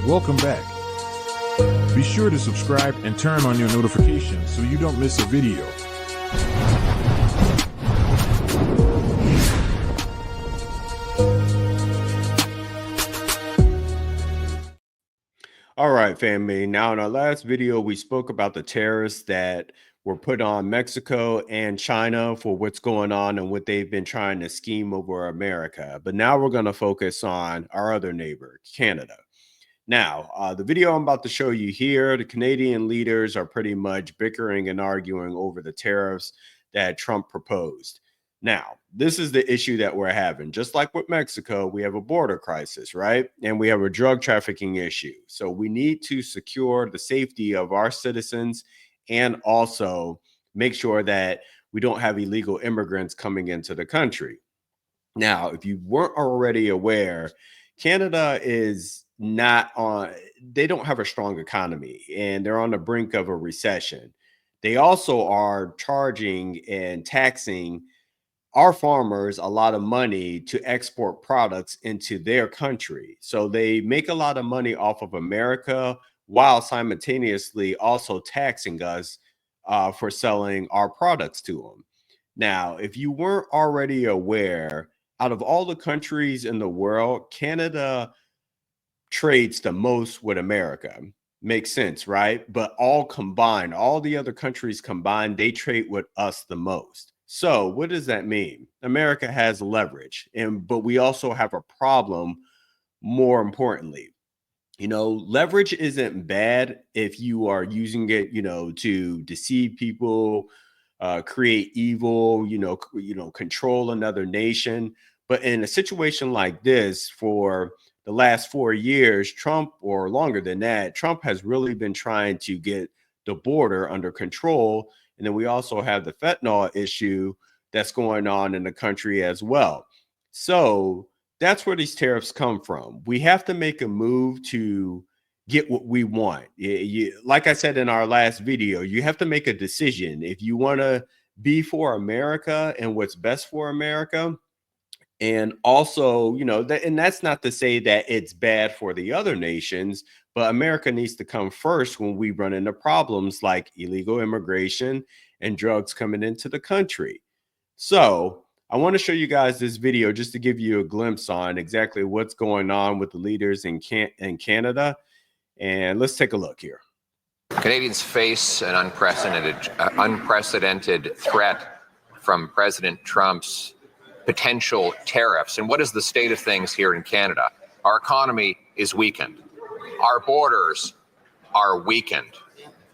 Welcome back. Be sure to subscribe and turn on your notifications so you don't miss a video. All right, family. Now, in our last video, we spoke about the tariffs that were put on Mexico and China for what's going on and what they've been trying to scheme over America. But now we're going to focus on our other neighbor, Canada. Now, the video I'm about to show you here, the Canadian leaders are pretty much bickering and arguing over the tariffs that Trump proposed. Now, this is the issue that we're having. Just like with Mexico, we have a border crisis, right? And we have a drug trafficking issue. So we need to secure the safety of our citizens and also make sure that we don't have illegal immigrants coming into the country. Now, if you weren't already aware, Canada is not on, they don't have a strong economy and they're on the brink of a recession. They also are charging and taxing our farmers a lot of money to export products into their country. So they make a lot of money off of America while simultaneously also taxing us for selling our products to them. Now, if you weren't already aware, out of all the countries in the world, Canada trades the most with America. Makes sense, right? But all combined, all the other countries combined, they trade with us the most. So what does that mean? America has leverage, but we also have a problem. More importantly, leverage isn't bad if you are using it, to deceive people, create evil, control another nation. But in a situation like this, for the last 4 years, Trump, or longer than that, Trump has really been trying to get the border under control. And then we also have the fentanyl issue that's going on in the country as well. So that's where these tariffs come from. We have to make a move to get what we want. Like I said in our last video, you have to make a decision. If you want to be for America and what's best for America, and also, and that's not to say that it's bad for the other nations, but America needs to come first when we run into problems like illegal immigration and drugs coming into the country. So I want to show you guys this video just to give you a glimpse on exactly what's going on with the leaders in Canada. And let's take a look here. Canadians face an unprecedented threat from President Trump's potential tariffs. And what is the state of things here in Canada? Our economy is weakened. Our borders are weakened.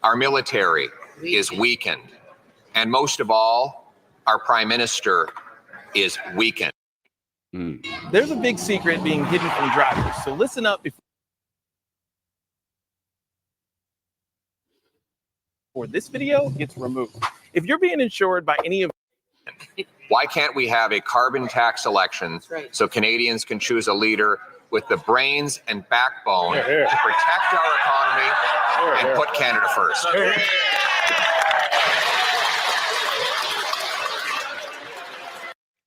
Our military is weakened. And most of all, our prime minister is weakened. There's a big secret being hidden from drivers. So listen up before this video gets removed. If you're being insured by any of Why can't we have a carbon tax election so Canadians can choose a leader with the brains and backbone to protect our economy and put Canada first?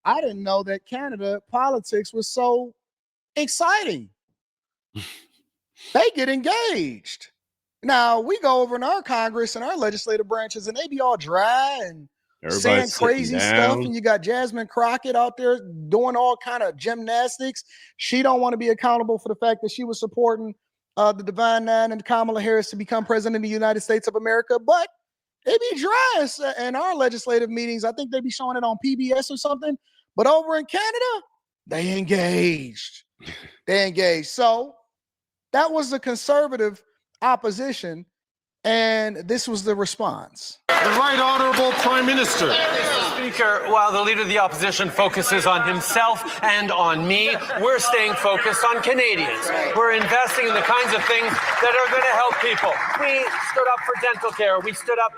I didn't know that Canada politics was so exciting. They get engaged. Now, we go over in our Congress and our legislative branches, and they be all dry and saying crazy stuff, and you got Jasmine Crockett out there doing all kind of gymnastics. She don't want to be accountable for the fact that she was supporting the Divine Nine and Kamala Harris to become president of the United States of America, but they be dry in our legislative meetings. I think they be showing it on PBS or something, but over in Canada, they engaged. They engaged. So that was the conservative opposition, and this was the response. The Right Honorable Prime Minister. Mr. Speaker, while the Leader of the Opposition focuses on himself and on me, we're staying focused on Canadians. We're investing in the kinds of things that are going to help people. We stood up for dental care. We stood up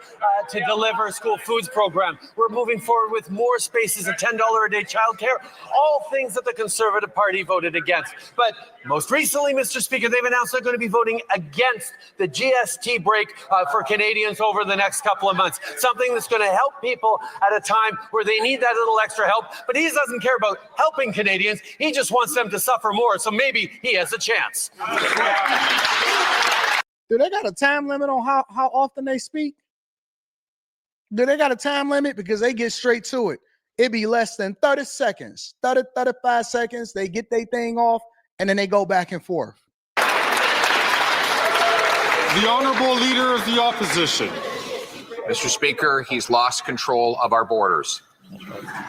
to deliver a school foods program. We're moving forward with more spaces of $10 a day childcare, all things that the Conservative Party voted against. But most recently, Mr. Speaker, they've announced they're going to be voting against the GST break break for Canadians over the next couple of months. Something that's going to help people at a time where they need that little extra help. But he doesn't care about helping Canadians. He just wants them to suffer more. So maybe he has a chance. Do they got a time limit on how often they speak? Do they got a time limit? Because they get straight to it. It'd be less than 30 seconds, 30, 35 seconds. They get their thing off, and then they go back and forth. The Honourable Leader of the Opposition. Mr. Speaker, he's lost control of our borders.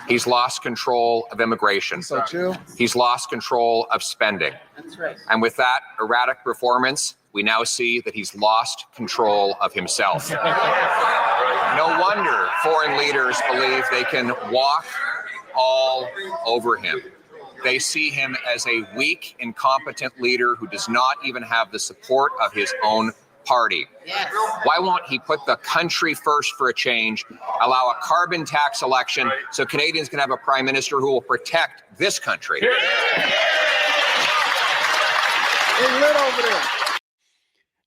He's lost control of immigration. So chill. He's lost control of spending. That's right. And with that erratic performance, we now see that he's lost control of himself. No wonder foreign leaders believe they can walk all over him. They see him as a weak, incompetent leader who does not even have the support of his own party. Yes. Why won't he put the country first for a change, allow a carbon tax election so Canadians can have a prime minister who will protect this country? It's lit over there.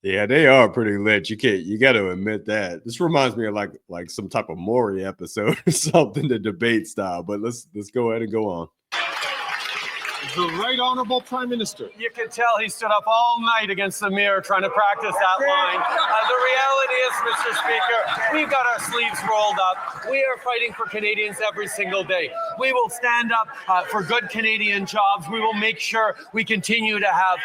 Yeah, they are pretty lit. You got to admit that. This reminds me of like some type of Maury episode or something, the debate style. But let's go ahead and go on. The Right Honourable Prime Minister. You can tell he stood up all night against the mirror trying to practice that line. The reality is, Mr. Speaker, we've got our sleeves rolled up. We are fighting for Canadians every single day. We will stand up for good Canadian jobs. We will make sure we continue to have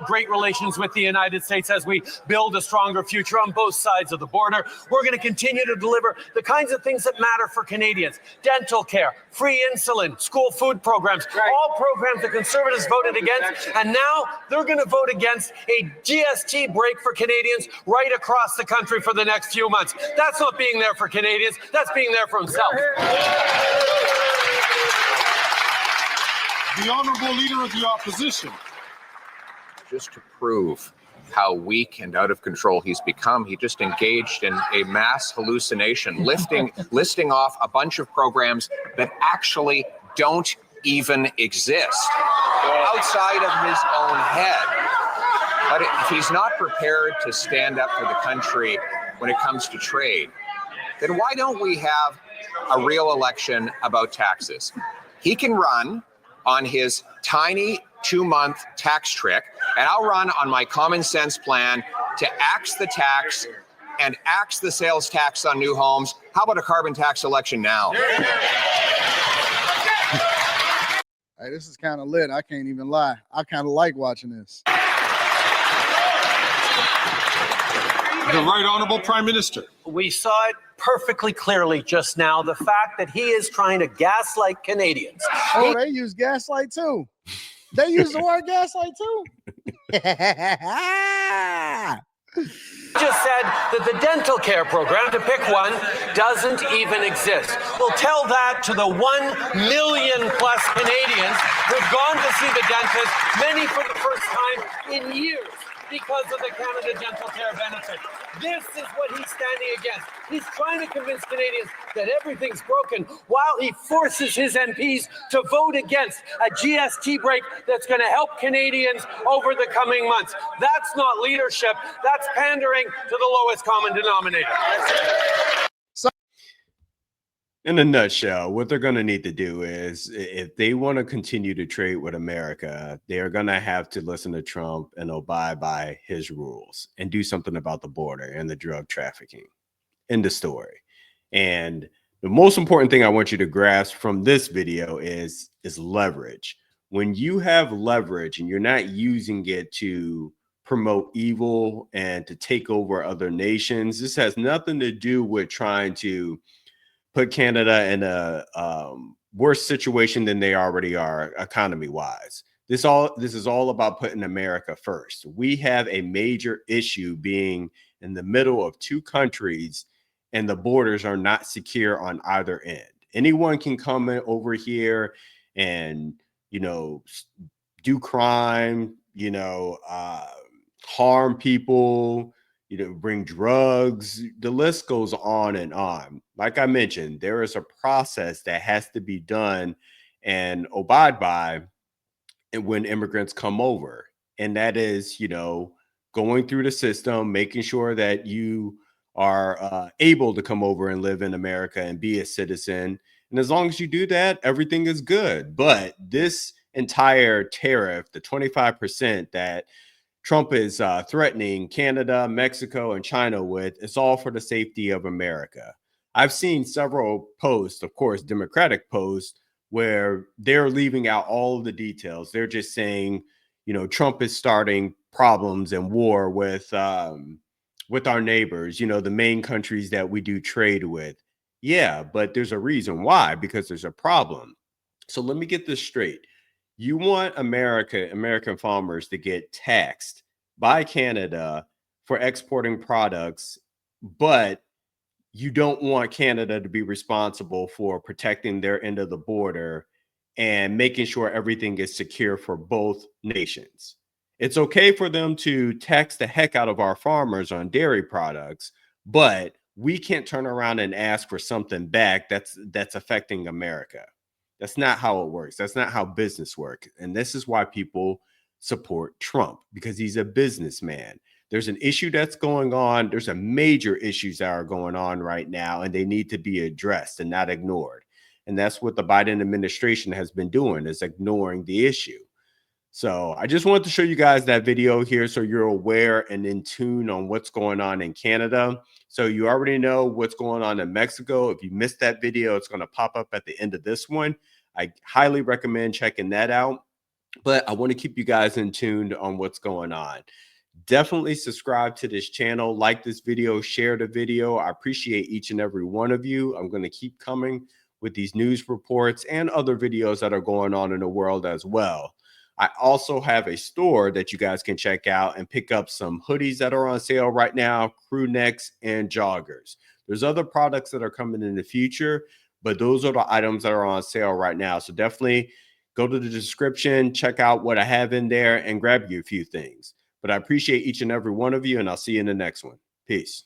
great relations with the United States as we build a stronger future on both sides of the border. We're going to continue to deliver the kinds of things that matter for Canadians. Dental care, free insulin, school food programs, all programs that Conservatives voted against, and now they're going to vote against a GST break for Canadians right across the country for the next few months. That's not being there for Canadians, that's being there for himself. The Honourable Leader of the Opposition. Just to prove how weak and out of control he's become, he just engaged in a mass hallucination, listing off a bunch of programs that actually don't even exist outside of his own head. But if he's not prepared to stand up for the country when it comes to trade, then why don't we have a real election about taxes? He can run on his tiny 2-month tax trick, and I'll run on my common sense plan to axe the tax and axe the sales tax on new homes. How about a carbon tax election now? Hey, this is kind of lit. I can't even lie. I kind of like watching this. The Right Honourable Prime Minister. We saw it perfectly clearly just now, the fact that he is trying to gaslight Canadians. Oh, they use gaslight too. They use the word gaslight too. Just said that the dental care program, to pick one, doesn't even exist. Well, tell that to the 1 million plus Canadians who've gone to see the dentist, many for the first time in years, because of the Canada Dental Care benefit. This is what he's standing against. He's trying to convince Canadians that everything's broken while he forces his MPs to vote against a GST break that's going to help Canadians over the coming months. That's not leadership. That's pandering to the lowest common denominator. In a nutshell, what they're going to need to do is, if they want to continue to trade with America, they're going to have to listen to Trump and abide by his rules and do something about the border and the drug trafficking. End of story. And the most important thing I want you to grasp from this video is leverage. When you have leverage and you're not using it to promote evil and to take over other nations, this has nothing to do with trying to put Canada in a worse situation than they already are economy wise. This is all about putting America first. We have a major issue being in the middle of two countries, and the borders are not secure on either end. Anyone can come in over here and, do crime, harm people, bring drugs. The list goes on and on. Like I mentioned, there is a process that has to be done and abide by when immigrants come over. And that is, going through the system, making sure that you are able to come over and live in America and be a citizen. And as long as you do that, everything is good. But this entire tariff, the 25% that Trump is threatening Canada, Mexico, and China with, it's all for the safety of America. I've seen several posts, of course, Democratic posts, where they're leaving out all of the details. They're just saying, you know, Trump is starting problems and war with our neighbors, you know, the main countries that we do trade with. Yeah, but there's a reason why, because there's a problem. So let me get this straight. You want American farmers to get taxed by Canada for exporting products, but you don't want Canada to be responsible for protecting their end of the border and making sure everything is secure for both nations. It's okay for them to tax the heck out of our farmers on dairy products, but we can't turn around and ask for something back that's affecting America. That's not how it works. That's not how business works. And this is why people support Trump, because he's a businessman. There's an issue that's going on. There's a major issues that are going on right now, and they need to be addressed and not ignored. And that's what the Biden administration has been doing, is ignoring the issue. So I just wanted to show you guys that video here so you're aware and in tune on what's going on in Canada. So you already know what's going on in Mexico. If you missed that video, it's going to pop up at the end of this one. I highly recommend checking that out. But I want to keep you guys in tune on what's going on. Definitely subscribe to this channel, like this video, share the video. I appreciate each and every one of you. I'm going to keep coming with these news reports and other videos that are going on in the world as well. I also have a store that you guys can check out and pick up some hoodies that are on sale right now, crew necks and joggers. There's other products that are coming in the future, but those are the items that are on sale right now. So definitely go to the description, check out what I have in there, and grab you a few things. But I appreciate each and every one of you, and I'll see you in the next one. Peace.